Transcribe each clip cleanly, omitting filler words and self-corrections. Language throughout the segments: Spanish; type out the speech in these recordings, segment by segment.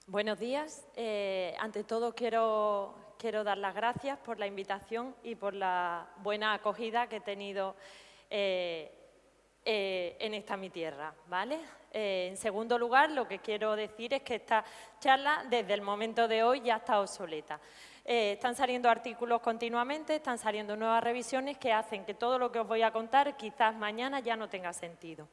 Buenos días. Ante todo quiero dar las gracias por la invitación y por la buena acogida que he tenido en esta mi tierra, ¿vale? En segundo lugar, lo que quiero decir es que esta charla, desde el momento de hoy, ya está obsoleta. Están saliendo artículos continuamente, están saliendo nuevas revisiones que hacen que todo lo que os voy a contar quizás mañana ya no tenga sentido.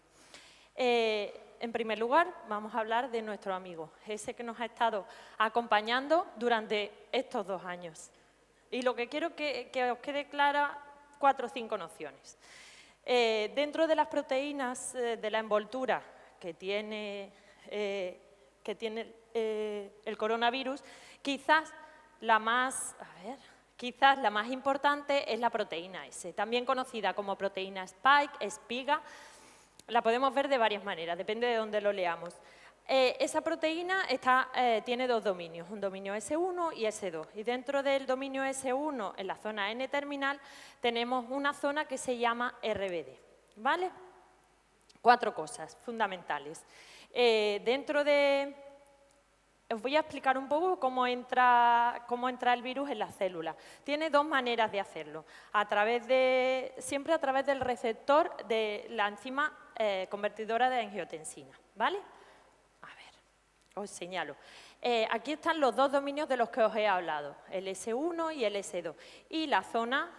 En primer lugar, vamos a hablar de nuestro amigo, ese que nos ha estado acompañando durante estos 2 años. Y lo que quiero que os quede clara, 4 o 5 nociones. Dentro de las proteínas de la envoltura que tiene el coronavirus, quizás la más importante es la proteína S, también conocida como proteína Spike, espiga. La podemos ver de varias maneras, depende de dónde lo leamos. Esa proteína tiene 2 dominios, un dominio S1 y S2. Y dentro del dominio S1, en la zona N-terminal, tenemos una zona que se llama RBD, ¿vale? 4 cosas fundamentales. Os voy a explicar un poco cómo entra el virus en las células. Tiene 2 maneras de hacerlo, siempre a través del receptor de la enzima convertidora de angiotensina, ¿vale? A ver, os señalo. Aquí están los 2 dominios de los que os he hablado, el S1 y el S2, y la zona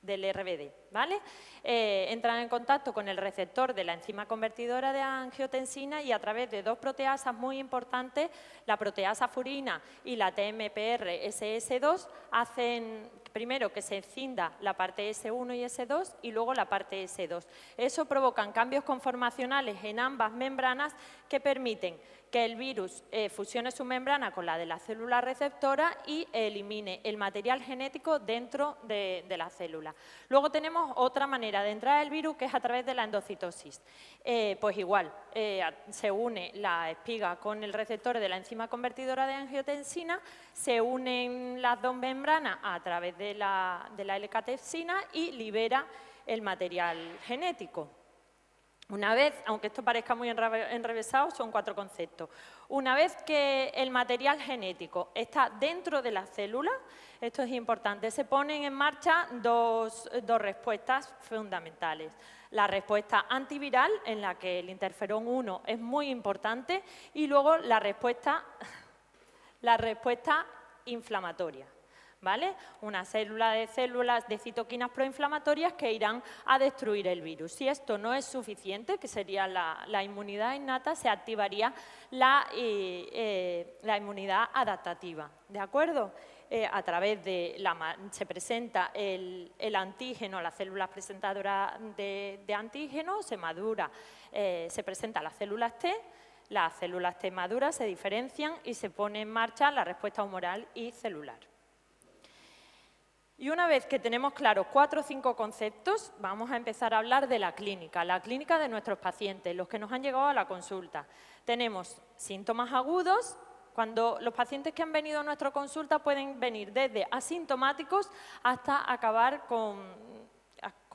del RBD, ¿vale? Entran en contacto con el receptor de la enzima convertidora de angiotensina y a través de 2 proteasas muy importantes, la proteasa furina y la TMPRSS2, hacen primero que se escinda la parte S1 y S2 y luego la parte S2. Eso provoca cambios conformacionales en ambas membranas que permiten que el virus fusione su membrana con la de la célula receptora y elimine el material genético dentro de la célula. Luego tenemos otra manera de entrar el virus, que es a través de la endocitosis. Pues igual, se une la espiga con el receptor de la enzima convertidora de angiotensina, se unen las 2 membranas a través de la L-catepsina y libera el material genético. Una vez, aunque esto parezca muy enrevesado, son 4 conceptos. Una vez que el material genético está dentro de la célula, esto es importante, se ponen en marcha dos respuestas fundamentales. La respuesta antiviral, en la que el interferón 1 es muy importante, y luego la respuesta inflamatoria, ¿vale? Una célula de células de citoquinas proinflamatorias que irán a destruir el virus. Si esto no es suficiente, que sería la inmunidad innata, se activaría la inmunidad adaptativa, ¿de acuerdo? A través se presenta el antígeno, las células presentadoras de antígeno, se madura, se presentan las células T. Las células T maduras se diferencian y se pone en marcha la respuesta humoral y celular. Y una vez que tenemos claros 4 o 5 conceptos, vamos a empezar a hablar de la clínica de nuestros pacientes, los que nos han llegado a la consulta. Tenemos síntomas agudos. Cuando los pacientes que han venido a nuestra consulta pueden venir desde asintomáticos hasta acabar con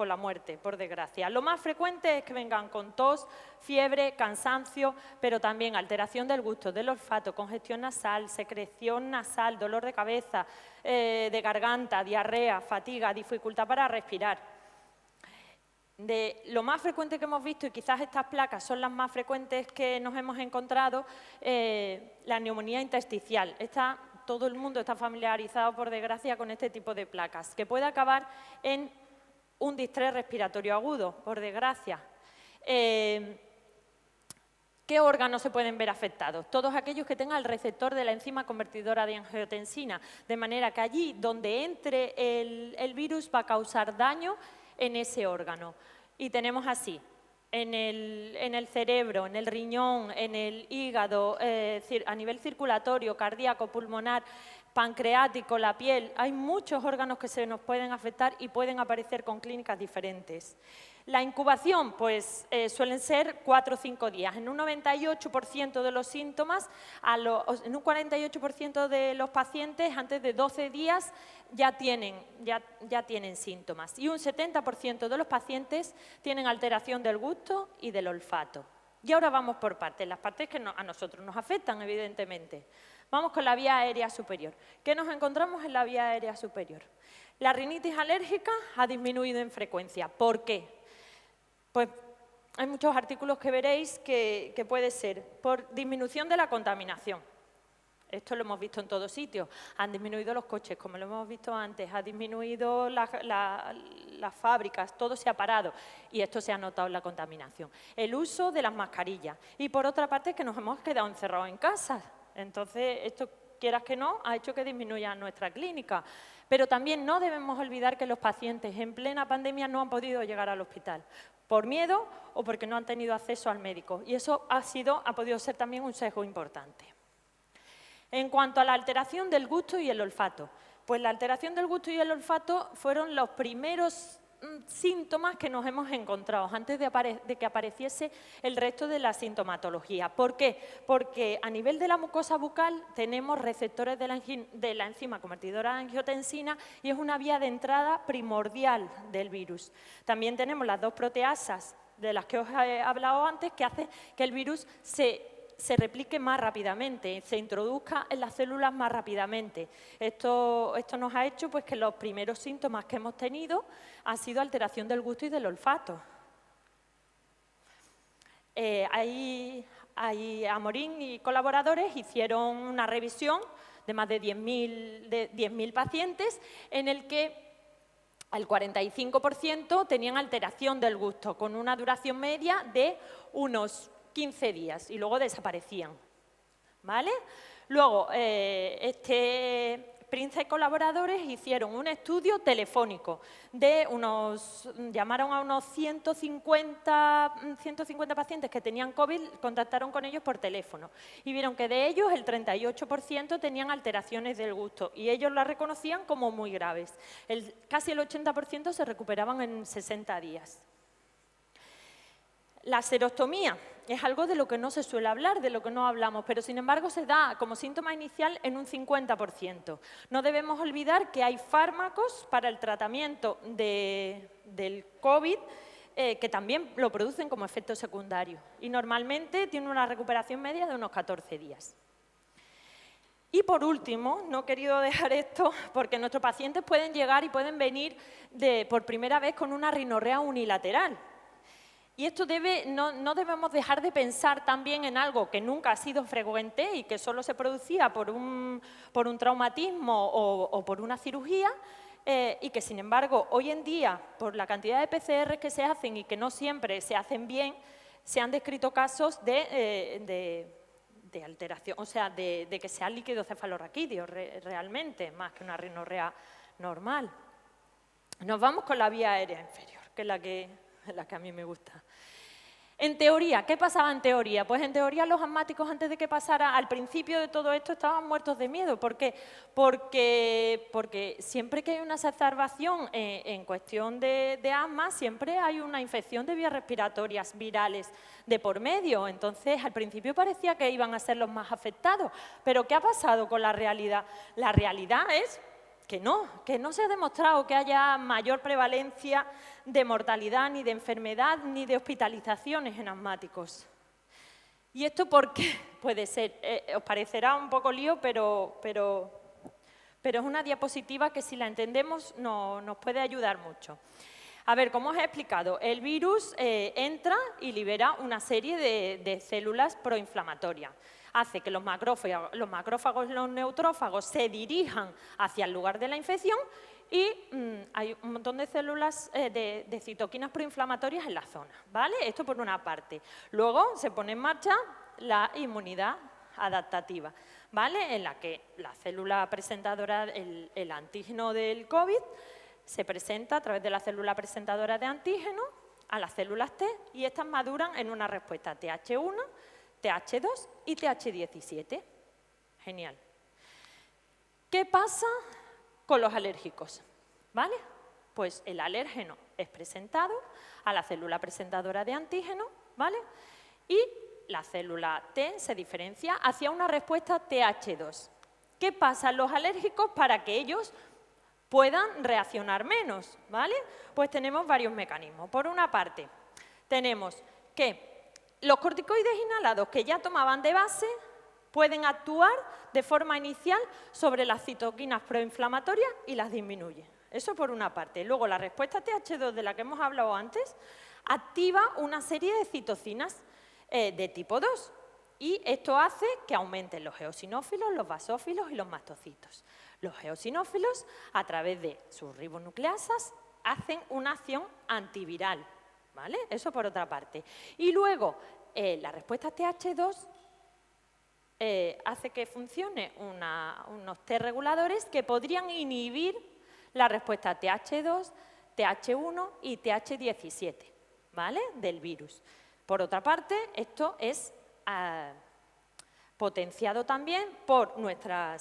la muerte, por desgracia. Lo más frecuente es que vengan con tos, fiebre, cansancio, pero también alteración del gusto, del olfato, congestión nasal, secreción nasal, dolor de cabeza, de garganta, diarrea, fatiga, dificultad para respirar. De lo más frecuente que hemos visto, y quizás estas placas son las más frecuentes que nos hemos encontrado, la neumonía intersticial. Todo el mundo está familiarizado, por desgracia, con este tipo de placas, que puede acabar en un distrés respiratorio agudo, por desgracia. ¿Qué órganos se pueden ver afectados? Todos aquellos que tengan el receptor de la enzima convertidora de angiotensina, de manera que allí donde entre el virus va a causar daño en ese órgano. Y tenemos así, en el cerebro, en el riñón, en el hígado, a nivel circulatorio, cardíaco, pulmonar, pancreático, la piel, hay muchos órganos que se nos pueden afectar y pueden aparecer con clínicas diferentes. La incubación, pues suelen ser 4 o 5 días. En un 98% de los síntomas, en un 48% de los pacientes, antes de 12 días ya tienen síntomas. Y un 70% de los pacientes tienen alteración del gusto y del olfato. Y ahora vamos por partes, las partes que a nosotros nos afectan, evidentemente. Vamos con la vía aérea superior. ¿Qué nos encontramos en la vía aérea superior? La rinitis alérgica ha disminuido en frecuencia. ¿Por qué? Pues hay muchos artículos que veréis que puede ser por disminución de la contaminación. Esto lo hemos visto en todos sitios. Han disminuido los coches, como lo hemos visto antes, ha disminuido las fábricas, todo se ha parado y esto se ha notado en la contaminación. El uso de las mascarillas y por otra parte que nos hemos quedado encerrados en casa. Entonces, esto, quieras que no, ha hecho que disminuya nuestra clínica. Pero también no debemos olvidar que los pacientes en plena pandemia no han podido llegar al hospital por miedo o porque no han tenido acceso al médico. Y eso ha podido ser también un sesgo importante. En cuanto a la alteración del gusto y el olfato, pues la alteración del gusto y el olfato fueron los primeros síntomas que nos hemos encontrado antes de que apareciese el resto de la sintomatología. ¿Por qué? Porque a nivel de la mucosa bucal tenemos receptores de la enzima convertidora de angiotensina y es una vía de entrada primordial del virus. También tenemos las dos proteasas de las que os he hablado antes que hacen que el virus se replique más rápidamente, se introduzca en las células más rápidamente. Esto nos ha hecho pues, que los primeros síntomas que hemos tenido han sido alteración del gusto y del olfato. Amorín y colaboradores hicieron una revisión de más de 10.000 pacientes en el que el 45% tenían alteración del gusto, con una duración media de unos 15 días y luego desaparecían, ¿vale? Luego, Prince y colaboradores hicieron un estudio telefónico llamaron a unos 150 pacientes que tenían COVID, contactaron con ellos por teléfono y vieron que de ellos el 38% tenían alteraciones del gusto y ellos las reconocían como muy graves. Casi el 80% se recuperaban en 60 días. La serostomía es algo de lo que no se suele hablar, de lo que no hablamos, pero sin embargo se da como síntoma inicial en un 50%. No debemos olvidar que hay fármacos para el tratamiento del COVID que también lo producen como efecto secundario y normalmente tiene una recuperación media de unos 14 días. Y por último, no he querido dejar esto porque nuestros pacientes pueden llegar y pueden venir por primera vez con una rinorrea unilateral. Y esto no debemos dejar de pensar también en algo que nunca ha sido frecuente y que solo se producía por un traumatismo o por una cirugía y que, sin embargo, hoy en día, por la cantidad de PCR que se hacen y que no siempre se hacen bien, se han descrito casos de alteración, o sea, de que sea líquido cefalorraquídeo realmente, más que una rinorrea normal. Nos vamos con la vía aérea inferior, que es la que a mí me gusta. En teoría, ¿qué pasaba en teoría? Pues en teoría los asmáticos antes de que pasara, al principio de todo esto estaban muertos de miedo. ¿Por qué? Porque siempre que hay una exacerbación en cuestión de asma, siempre hay una infección de vías respiratorias virales de por medio. Entonces, al principio parecía que iban a ser los más afectados. Pero ¿qué ha pasado con la realidad? La realidad es que no se ha demostrado que haya mayor prevalencia de mortalidad, ni de enfermedad, ni de hospitalizaciones en asmáticos. ¿Y esto por qué? Puede ser, os parecerá un poco lío, pero es una diapositiva que si la entendemos nos puede ayudar mucho. A ver, como os he explicado, el virus entra y libera una serie de células proinflamatorias. Hace que los macrófagos y los neutrófagos se dirijan hacia el lugar de la infección y hay un montón de células de citoquinas proinflamatorias en la zona, ¿vale? Esto por una parte. Luego se pone en marcha la inmunidad adaptativa, ¿vale? En la que la célula presentadora, el antígeno del COVID, se presenta a través de la célula presentadora de antígeno a las células T y estas maduran en una respuesta TH1, TH2 y TH17. Genial. ¿Qué pasa con los alérgicos? ¿Vale? Pues el alérgeno es presentado a la célula presentadora de antígeno, ¿vale? Y la célula T se diferencia hacia una respuesta TH2. ¿Qué pasa en los alérgicos para que ellos puedan reaccionar menos? ¿Vale? Pues tenemos varios mecanismos. Por una parte, tenemos que Los corticoides inhalados que ya tomaban de base pueden actuar de forma inicial sobre las citoquinas proinflamatorias y las disminuye. Eso por una parte. Luego, la respuesta TH2 de la que hemos hablado antes activa una serie de citocinas de tipo 2 y esto hace que aumenten los eosinófilos, los basófilos y los mastocitos. Los eosinófilos, a través de sus ribonucleasas, hacen una acción antiviral, ¿vale? Eso por otra parte. Y luego, la respuesta TH2 hace que funcione unos T reguladores que podrían inhibir la respuesta TH2, TH1 y TH17, ¿vale? Del virus. Por otra parte, esto es potenciado también por nuestra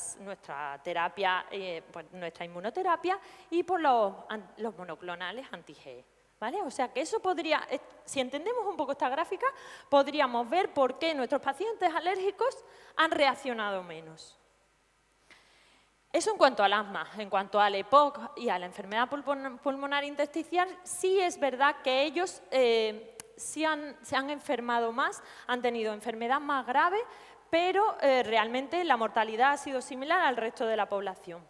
terapia, por nuestra inmunoterapia y por los monoclonales anti-GE, ¿vale? O sea que eso podría, si entendemos un poco esta gráfica, podríamos ver por qué nuestros pacientes alérgicos han reaccionado menos. Eso en cuanto al asma. En cuanto al EPOC y a la enfermedad pulmonar intersticial, sí es verdad que ellos se han enfermado más, han tenido enfermedad más grave, pero realmente la mortalidad ha sido similar al resto de la población.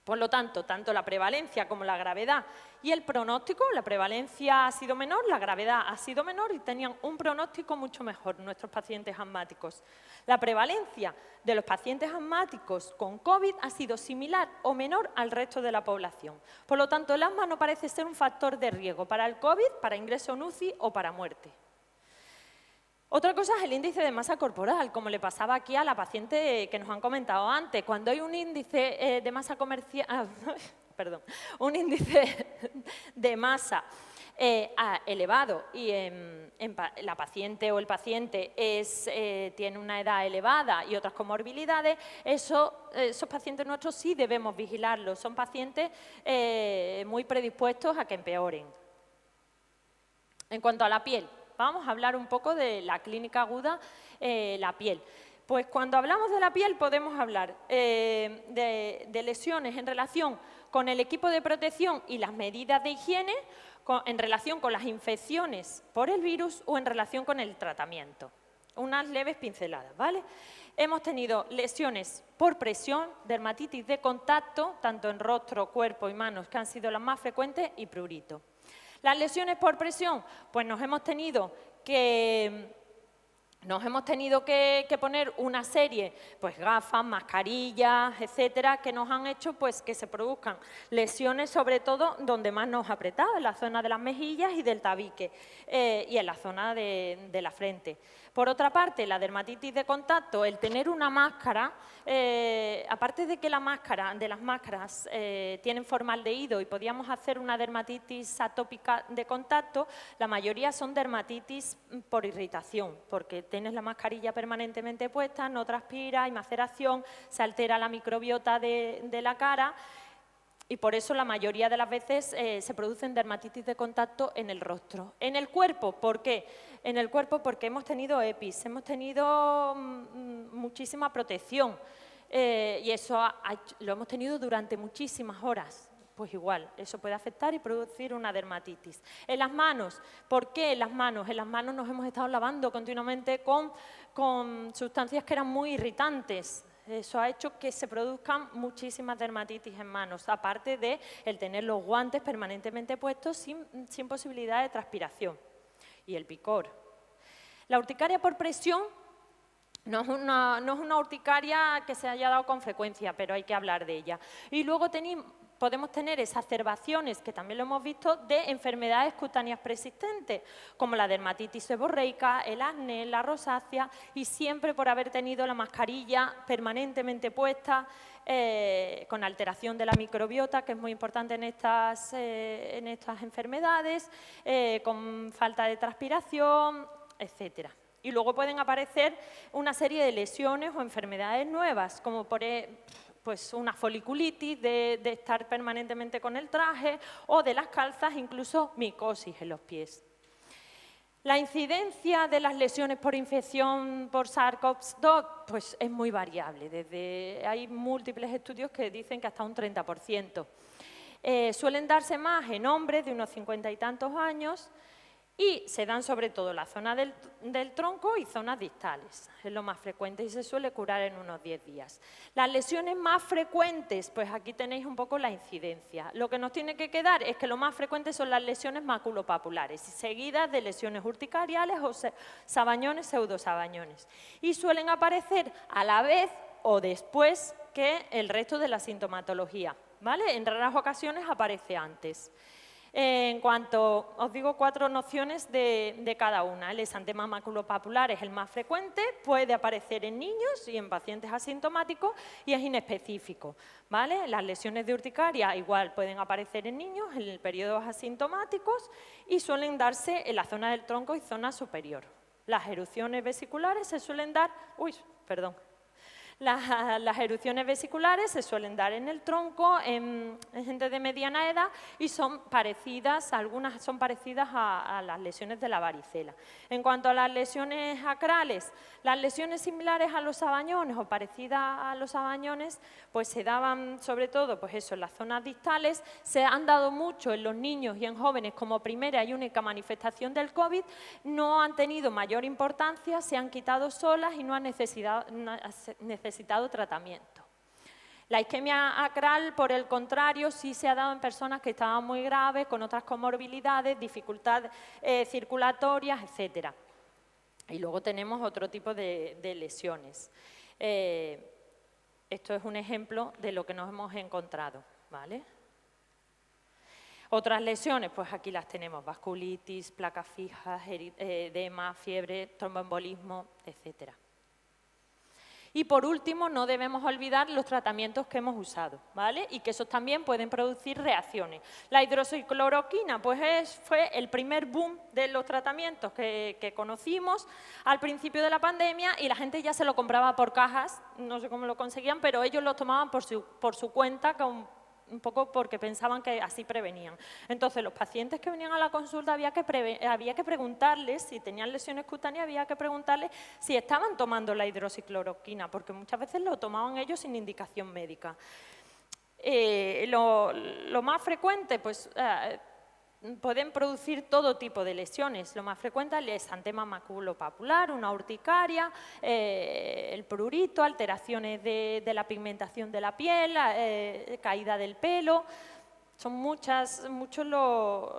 Por lo tanto, tanto la prevalencia como la gravedad y el pronóstico, la prevalencia ha sido menor, la gravedad ha sido menor y tenían un pronóstico mucho mejor nuestros pacientes asmáticos. La prevalencia de los pacientes asmáticos con COVID ha sido similar o menor al resto de la población. Por lo tanto, el asma no parece ser un factor de riesgo para el COVID, para ingreso en UCI o para muerte. Otra cosa es el índice de masa corporal, como le pasaba aquí a la paciente que nos han comentado antes. Cuando hay un índice de masa un índice de masa elevado y la paciente o el paciente tiene una edad elevada y otras comorbilidades, esos pacientes nuestros sí debemos vigilarlos. Son pacientes muy predispuestos a que empeoren. En cuanto a la piel, vamos a hablar un poco de la clínica aguda, la piel. Pues cuando hablamos de la piel podemos hablar de lesiones en relación con el equipo de protección y las medidas de higiene, en relación con las infecciones por el virus o en relación con el tratamiento. Unas leves pinceladas, ¿vale? Hemos tenido lesiones por presión, dermatitis de contacto, tanto en rostro, cuerpo y manos, que han sido las más frecuentes, y prurito. Las lesiones por presión, pues nos hemos tenido que poner una serie, pues gafas, mascarillas, etcétera, que nos han hecho pues que se produzcan lesiones, sobre todo donde más nos ha apretado, en la zona de las mejillas y del tabique, y en la zona de la frente. Por otra parte, la dermatitis de contacto, el tener una máscara, aparte de que las máscaras tienen formaldehído y podíamos hacer una dermatitis atópica de contacto, la mayoría son dermatitis por irritación, porque tienes la mascarilla permanentemente puesta, no transpira, hay maceración, se altera la microbiota de la cara. Y por eso la mayoría de las veces se producen dermatitis de contacto en el rostro. En el cuerpo, ¿por qué? En el cuerpo porque hemos tenido EPIs, hemos tenido muchísima protección y eso lo hemos tenido durante muchísimas horas. Pues igual, eso puede afectar y producir una dermatitis. En las manos, ¿por qué en las manos? En las manos nos hemos estado lavando continuamente con sustancias que eran muy irritantes. Eso ha hecho que se produzcan muchísimas dermatitis en manos, aparte de el tener los guantes permanentemente puestos sin posibilidad de transpiración. Y el picor. La urticaria por presión no es una urticaria que se haya dado con frecuencia, pero hay que hablar de ella. Y luego podemos tener exacerbaciones, que también lo hemos visto, de enfermedades cutáneas persistentes, como la dermatitis seborreica, el acné, la rosácea, y siempre por haber tenido la mascarilla permanentemente puesta, con alteración de la microbiota, que es muy importante en estas enfermedades, con falta de transpiración, etcétera. Y luego pueden aparecer una serie de lesiones o enfermedades nuevas, como pues una foliculitis de estar permanentemente con el traje, o de las calzas, incluso micosis en los pies. La incidencia de las lesiones por infección por SARS-CoV-2 pues es muy variable. Hay múltiples estudios que dicen que hasta un 30%. Suelen darse más en hombres de unos 50 y tantos años Y se dan sobre todo la zona del tronco y zonas distales. Es lo más frecuente y se suele curar en unos 10 días. Las lesiones más frecuentes, pues aquí tenéis un poco la incidencia. Lo que nos tiene que quedar es que lo más frecuente son las lesiones maculopapulares, seguidas de lesiones urticariales o sabañones, pseudosabañones. Y suelen aparecer a la vez o después que el resto de la sintomatología, ¿vale? En raras ocasiones aparece antes. En cuanto, os digo 4 nociones de cada una. El exantema maculopapular es el más frecuente, puede aparecer en niños y en pacientes asintomáticos y es inespecífico, ¿vale? Las lesiones de urticaria igual pueden aparecer en niños en periodos asintomáticos y suelen darse en la zona del tronco y zona superior. Las erupciones vesiculares se suelen dar, Las erupciones vesiculares se suelen dar en el tronco, en gente de mediana edad y son parecidas, algunas son parecidas a las lesiones de la varicela. En cuanto a las lesiones acrales, las lesiones similares a los sabañones o parecidas a los sabañones, pues se daban sobre todo pues eso, en las zonas distales, se han dado mucho en los niños y en jóvenes como primera y única manifestación del COVID, no han tenido mayor importancia, se han quitado solas y no han necesitado tratamiento. La isquemia acral, por el contrario, sí se ha dado en personas que estaban muy graves, con otras comorbilidades, dificultades circulatorias, etc. Y luego tenemos otro tipo de lesiones. Esto es un ejemplo de lo que nos hemos encontrado, ¿vale? Otras lesiones, pues aquí las tenemos, vasculitis, placas fijas, edema, fiebre, tromboembolismo, etc. Y por último, no debemos olvidar los tratamientos que hemos usado, ¿vale? Y que esos también pueden producir reacciones. La hidroxicloroquina, pues fue el primer boom de los tratamientos que conocimos al principio de la pandemia y la gente ya se lo compraba por cajas, no sé cómo lo conseguían, pero ellos lo tomaban por su cuenta, un poco porque pensaban que así prevenían. Entonces, los pacientes que venían a la consulta había que preguntarles, si tenían lesiones cutáneas, había que preguntarles si estaban tomando la hidroxicloroquina, porque muchas veces lo tomaban ellos sin indicación médica. Lo más frecuente, pues, pueden producir todo tipo de lesiones. Lo más frecuente es el exantema maculopapular, una urticaria, el prurito, alteraciones de la pigmentación de la piel, caída del pelo. Son muchos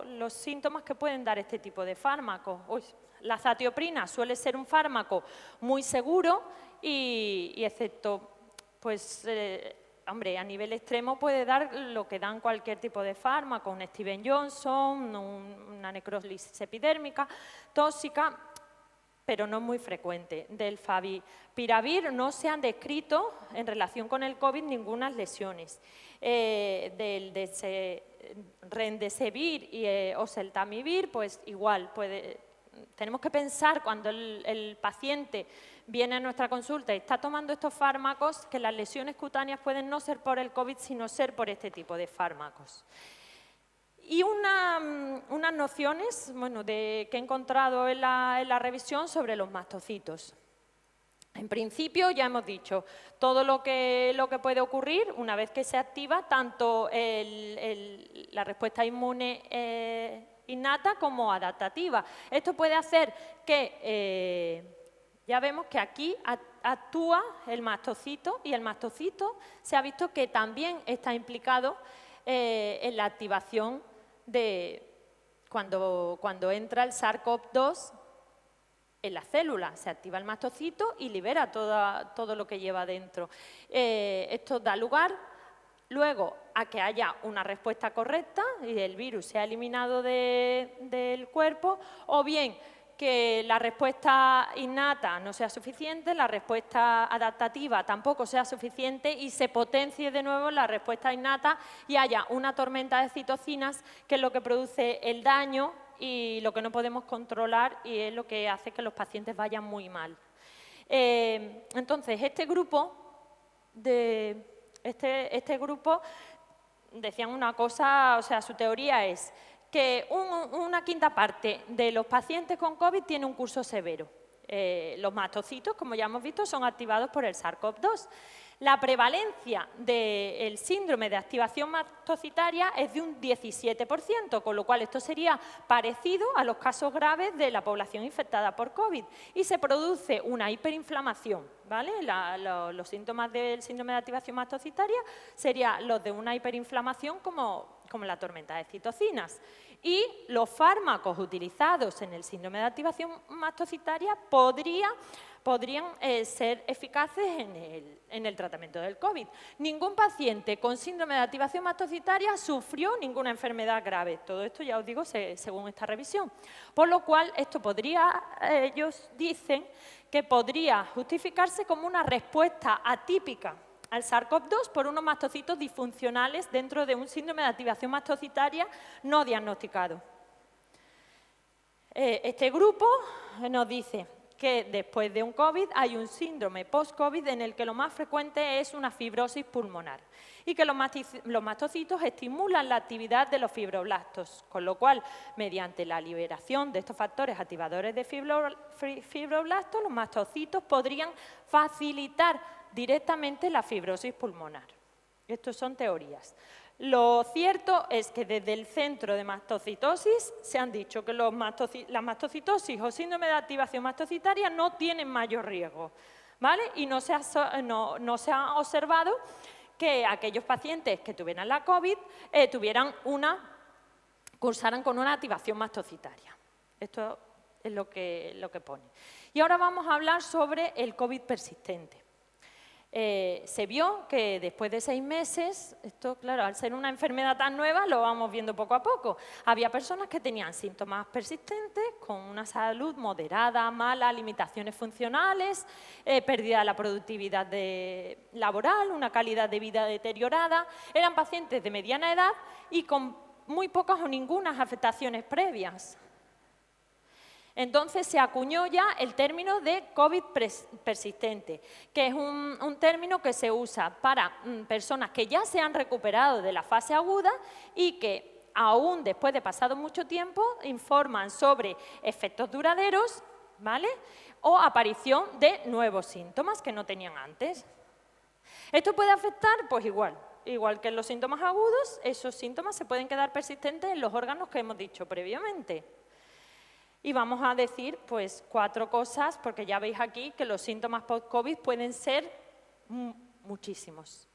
los síntomas que pueden dar este tipo de fármacos. La zatioprina suele ser un fármaco muy seguro y excepto, pues, hombre, a nivel extremo puede dar lo que dan cualquier tipo de fármaco, un Steven Johnson, una necrosis epidérmica, tóxica, pero no muy frecuente. Del favipiravir no se han descrito en relación con el COVID ninguna lesiones. Del remdesivir y oseltamivir, pues igual tenemos que pensar cuando el paciente viene a nuestra consulta y está tomando estos fármacos que las lesiones cutáneas pueden no ser por el COVID, sino ser por este tipo de fármacos. Y unas nociones que he encontrado en la revisión sobre los mastocitos. En principio, ya hemos dicho, todo lo que puede ocurrir una vez que se activa tanto la respuesta inmune innata como adaptativa. Esto puede hacer que, ya vemos que aquí actúa el mastocito y el mastocito se ha visto que también está implicado en la activación de cuando entra el SARS-CoV-2 en la célula, se activa el mastocito y libera todo lo que lleva dentro. Esto da lugar luego a que haya una respuesta correcta y el virus sea eliminado del cuerpo, o bien que la respuesta innata no sea suficiente, la respuesta adaptativa tampoco sea suficiente y se potencie de nuevo la respuesta innata y haya una tormenta de citocinas que es lo que produce el daño y lo que no podemos controlar y es lo que hace que los pacientes vayan muy mal. Entonces, este grupo decían una cosa, o sea, su teoría es que una quinta parte de los pacientes con COVID tiene un curso severo. Los mastocitos, como ya hemos visto, son activados por el SARS-CoV-2. La prevalencia del síndrome de activación mastocitaria es de un 17%, con lo cual esto sería parecido a los casos graves de la población infectada por COVID. Y se produce una hiperinflamación, ¿vale? Los síntomas del síndrome de activación mastocitaria serían los de una hiperinflamación como la tormenta de citocinas. Y los fármacos utilizados en el síndrome de activación mastocitaria podrían ser eficaces en el tratamiento del COVID. Ningún paciente con síndrome de activación mastocitaria sufrió ninguna enfermedad grave. Todo esto ya os digo según esta revisión. Por lo cual, esto ellos dicen que podría justificarse como una respuesta atípica al SARS-CoV-2 por unos mastocitos disfuncionales dentro de un síndrome de activación mastocitaria no diagnosticado. Este grupo nos dice que después de un COVID hay un síndrome post-COVID en el que lo más frecuente es una fibrosis pulmonar y que los mastocitos estimulan la actividad de los fibroblastos, con lo cual, mediante la liberación de estos factores activadores de fibroblastos, los mastocitos podrían facilitar directamente la fibrosis pulmonar. Estas son teorías. Lo cierto es que desde el centro de mastocitosis se han dicho que la mastocitosis o síndrome de activación mastocitaria no tienen mayor riesgo, ¿vale? Y no se ha observado que aquellos pacientes que tuvieran la COVID cursaran con una activación mastocitaria. Esto es lo que pone. Y ahora vamos a hablar sobre el COVID persistente. Se vio que después de 6 meses, esto claro, al ser una enfermedad tan nueva lo vamos viendo poco a poco, había personas que tenían síntomas persistentes con una salud moderada, mala, limitaciones funcionales, pérdida de la productividad laboral, una calidad de vida deteriorada, eran pacientes de mediana edad y con muy pocas o ninguna afectaciones previas. Entonces se acuñó ya el término de COVID persistente, que es un término que se usa para personas que ya se han recuperado de la fase aguda y que aún después de pasado mucho tiempo informan sobre efectos duraderos, ¿vale? O aparición de nuevos síntomas que no tenían antes. ¿Esto puede afectar? Pues igual que en los síntomas agudos, esos síntomas se pueden quedar persistentes en los órganos que hemos dicho previamente. Y vamos a decir, pues, 4 cosas, porque ya veis aquí que los síntomas post-COVID pueden ser muchísimos.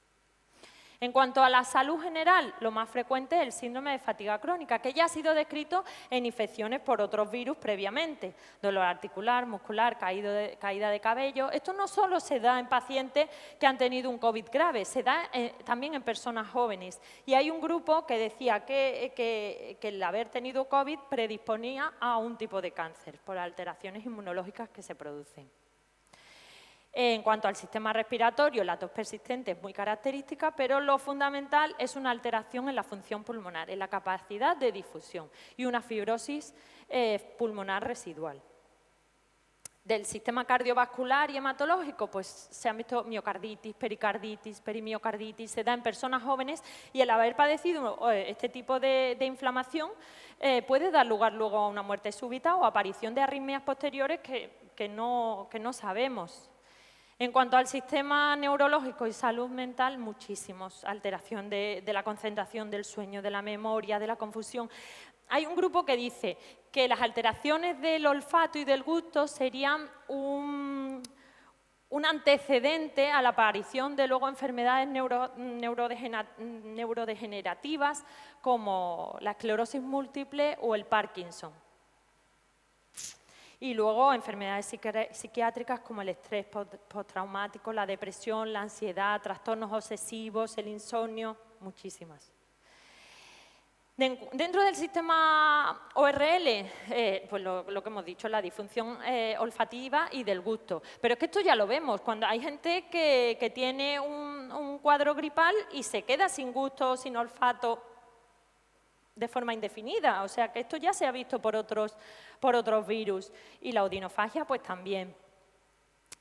En cuanto a la salud general, lo más frecuente es el síndrome de fatiga crónica, que ya ha sido descrito en infecciones por otros virus previamente. Dolor articular, muscular, caída de cabello. Esto no solo se da en pacientes que han tenido un COVID grave, se da también en personas jóvenes. Y hay un grupo que decía que el haber tenido COVID predisponía a un tipo de cáncer por alteraciones inmunológicas que se producen. En cuanto al sistema respiratorio, la tos persistente es muy característica, pero lo fundamental es una alteración en la función pulmonar, en la capacidad de difusión y una fibrosis pulmonar residual. Del sistema cardiovascular y hematológico, pues se han visto miocarditis, pericarditis, perimiocarditis, se da en personas jóvenes y el haber padecido este tipo de inflamación puede dar lugar luego a una muerte súbita o aparición de arritmias posteriores que no sabemos. En cuanto al sistema neurológico y salud mental, muchísimos. Alteración de la concentración, del sueño, de la memoria, de la confusión. Hay un grupo que dice que las alteraciones del olfato y del gusto serían un antecedente a la aparición de luego enfermedades neurodegenerativas como la esclerosis múltiple o el Parkinson. Y luego enfermedades psiquiátricas como el estrés postraumático, la depresión, la ansiedad, trastornos obsesivos, el insomnio, muchísimas. Dentro del sistema ORL, pues lo que hemos dicho, la disfunción olfativa y del gusto. Pero es que esto ya lo vemos, cuando hay gente que tiene un cuadro gripal y se queda sin gusto, sin olfato, de forma indefinida, o sea que esto ya se ha visto por otros virus y la odinofagia pues también.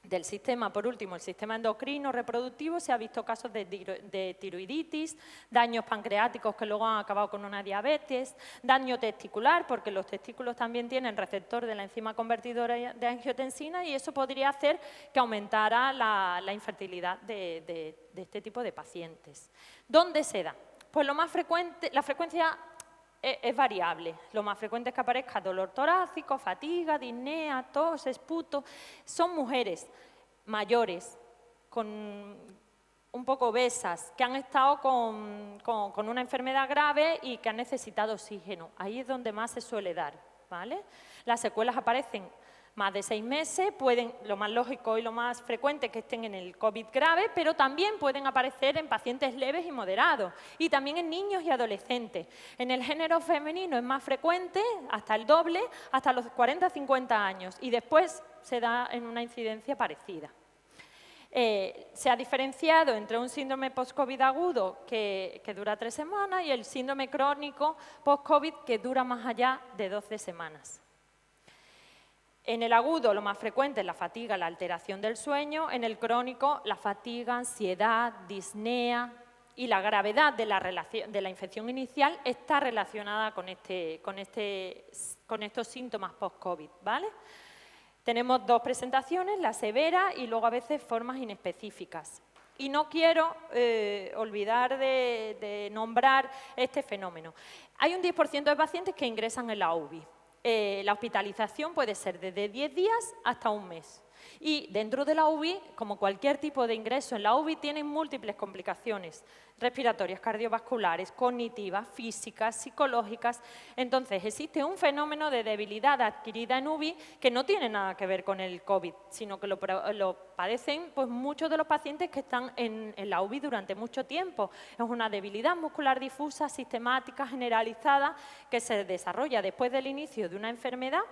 del sistema. Por último, el sistema endocrino reproductivo, se ha visto casos de tiroiditis, daños pancreáticos que luego han acabado con una diabetes, daño testicular, porque los testículos también tienen receptor de la enzima convertidora de angiotensina y eso podría hacer que aumentara la infertilidad de este tipo de pacientes. ¿Dónde se da? Pues lo más frecuente, la frecuencia es variable. Lo más frecuente es que aparezca dolor torácico, fatiga, disnea, tos, esputo. Son mujeres mayores, un poco obesas, que han estado con una enfermedad grave y que han necesitado oxígeno. Ahí es donde más se suele dar, ¿vale? Las secuelas aparecen más de 6 meses, lo más lógico y lo más frecuente es que estén en el COVID grave, pero también pueden aparecer en pacientes leves y moderados, y también en niños y adolescentes. En el género femenino es más frecuente, hasta el doble, hasta los 40-50 años, y después se da en una incidencia parecida. Se ha diferenciado entre un síndrome post-COVID agudo que dura 3 semanas y el síndrome crónico post-COVID que dura más allá de 12 semanas. En el agudo lo más frecuente es la fatiga, la alteración del sueño. En el crónico la fatiga, ansiedad, disnea y la gravedad de la infección inicial está relacionada con estos síntomas post-COVID, ¿vale? Tenemos 2 presentaciones, la severa y luego a veces formas inespecíficas. Y no quiero olvidar de nombrar este fenómeno. Hay un 10% de pacientes que ingresan en la UBI. La hospitalización puede ser desde 10 días hasta 1 mes. Y dentro de la UBI, como cualquier tipo de ingreso en la UBI, tienen múltiples complicaciones respiratorias, cardiovasculares, cognitivas, físicas, psicológicas. Entonces, existe un fenómeno de debilidad adquirida en UBI que no tiene nada que ver con el COVID, sino que lo padecen pues, muchos de los pacientes que están en la UBI durante mucho tiempo. Es una debilidad muscular difusa, sistemática, generalizada, que se desarrolla después del inicio de una enfermedad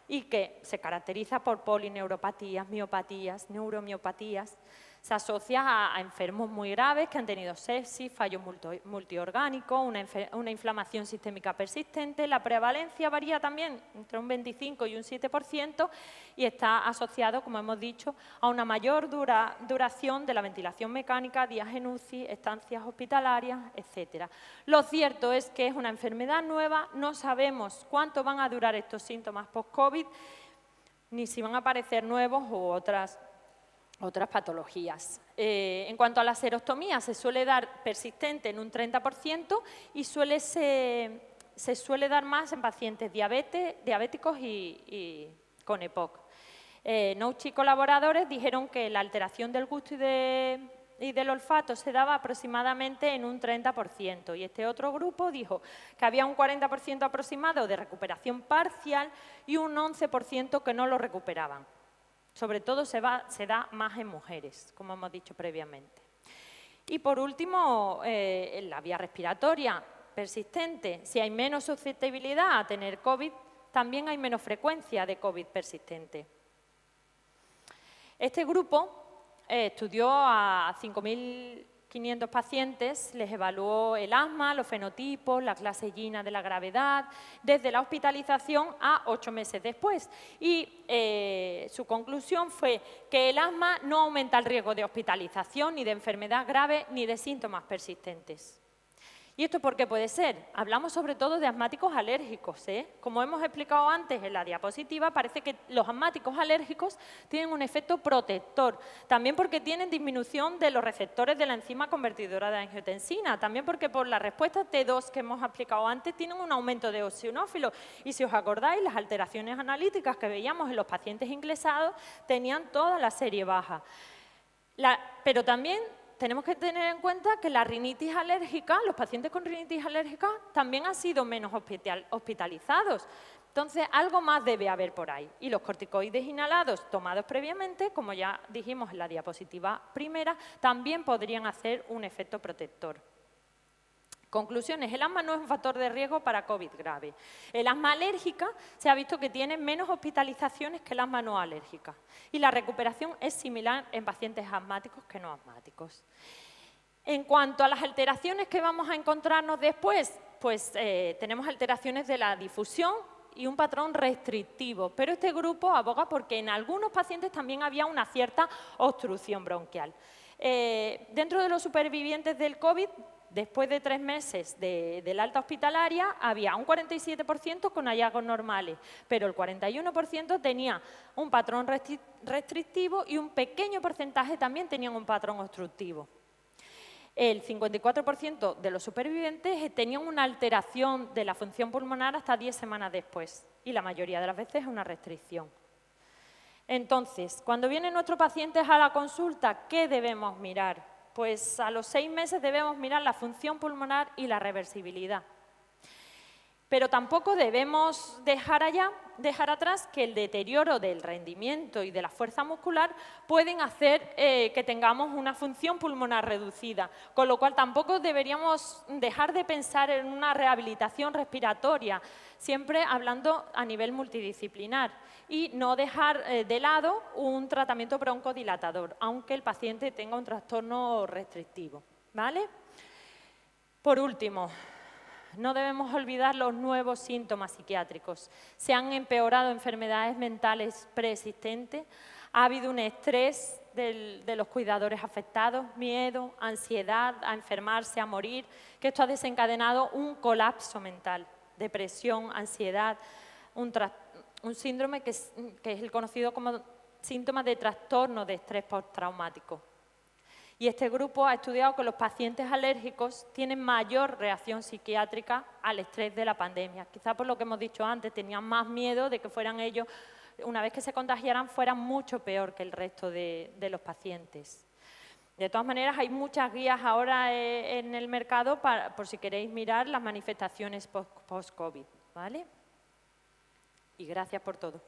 y que se caracteriza por polineuropatías, miopatías, neuromiopatías. Se asocia a enfermos muy graves que han tenido sepsis, fallo multiorgánico, una inflamación sistémica persistente. La prevalencia varía también entre un 25 y un 7% y está asociado, como hemos dicho, a una mayor duración de la ventilación mecánica, días en UCI, estancias hospitalarias, etc. Lo cierto es que es una enfermedad nueva, no sabemos cuánto van a durar estos síntomas post-COVID, ni si van a aparecer nuevos u otras patologías. En cuanto a la serostomía, se suele dar persistente en un 30% y se suele dar más en pacientes diabéticos y con EPOC. Nouchi y colaboradores dijeron que la alteración del gusto y del olfato se daba aproximadamente en un 30%, y este otro grupo dijo que había un 40% aproximado de recuperación parcial y un 11% que no lo recuperaban. Sobre todo se da más en mujeres, como hemos dicho previamente. Y por último, en la vía respiratoria persistente, si hay menos susceptibilidad a tener COVID, también hay menos frecuencia de COVID persistente. Este grupo estudió a 5.500 pacientes, les evaluó el asma, los fenotipos, la clase Gina de la gravedad, desde la hospitalización a 8 meses después. Y su conclusión fue que el asma no aumenta el riesgo de hospitalización, ni de enfermedad grave, ni de síntomas persistentes. ¿Y esto por qué puede ser? Hablamos sobre todo de asmáticos alérgicos, ¿eh? Como hemos explicado antes en la diapositiva, parece que los asmáticos alérgicos tienen un efecto protector, también porque tienen disminución de los receptores de la enzima convertidora de angiotensina, también porque por la respuesta T2 que hemos explicado antes tienen un aumento de eosinófilos. Y si os acordáis, las alteraciones analíticas que veíamos en los pacientes ingresados tenían toda la serie baja. Pero también tenemos que tener en cuenta que la rinitis alérgica, los pacientes con rinitis alérgica también han sido menos hospitalizados. Entonces, algo más debe haber por ahí. Y los corticoides inhalados tomados previamente, como ya dijimos en la diapositiva primera, también podrían hacer un efecto protector. Conclusiones, el asma no es un factor de riesgo para COVID grave. El asma alérgica se ha visto que tiene menos hospitalizaciones que el asma no alérgica. Y la recuperación es similar en pacientes asmáticos que no asmáticos. En cuanto a las alteraciones que vamos a encontrarnos después, pues tenemos alteraciones de la difusión y un patrón restrictivo, pero este grupo aboga porque en algunos pacientes también había una cierta obstrucción bronquial. Dentro de los supervivientes del COVID, después de 3 meses del alta hospitalaria, había un 47% con hallazgos normales, pero el 41% tenía un patrón restrictivo y un pequeño porcentaje también tenían un patrón obstructivo. El 54% de los supervivientes tenían una alteración de la función pulmonar hasta 10 semanas después y la mayoría de las veces una restricción. Entonces, cuando vienen nuestros pacientes a la consulta, ¿qué debemos mirar? Pues a los 6 meses debemos mirar la función pulmonar y la reversibilidad. Pero tampoco debemos dejar atrás que el deterioro del rendimiento y de la fuerza muscular pueden hacer que tengamos una función pulmonar reducida, con lo cual tampoco deberíamos dejar de pensar en una rehabilitación respiratoria, siempre hablando a nivel multidisciplinar, y no dejar de lado un tratamiento broncodilatador, aunque el paciente tenga un trastorno restrictivo, ¿vale? Por último, no debemos olvidar los nuevos síntomas psiquiátricos. Se han empeorado enfermedades mentales preexistentes, ha habido un estrés de los cuidadores afectados, miedo, ansiedad a enfermarse, a morir, que esto ha desencadenado un colapso mental, depresión, ansiedad, un síndrome que es el conocido como síntoma de trastorno de estrés postraumático. Y este grupo ha estudiado que los pacientes alérgicos tienen mayor reacción psiquiátrica al estrés de la pandemia. Quizá por lo que hemos dicho antes, tenían más miedo de que fueran ellos, una vez que se contagiaran, fueran mucho peor que el resto de los pacientes. De todas maneras, hay muchas guías ahora en el mercado por si queréis mirar las manifestaciones post-COVID, ¿vale? Y gracias por todo.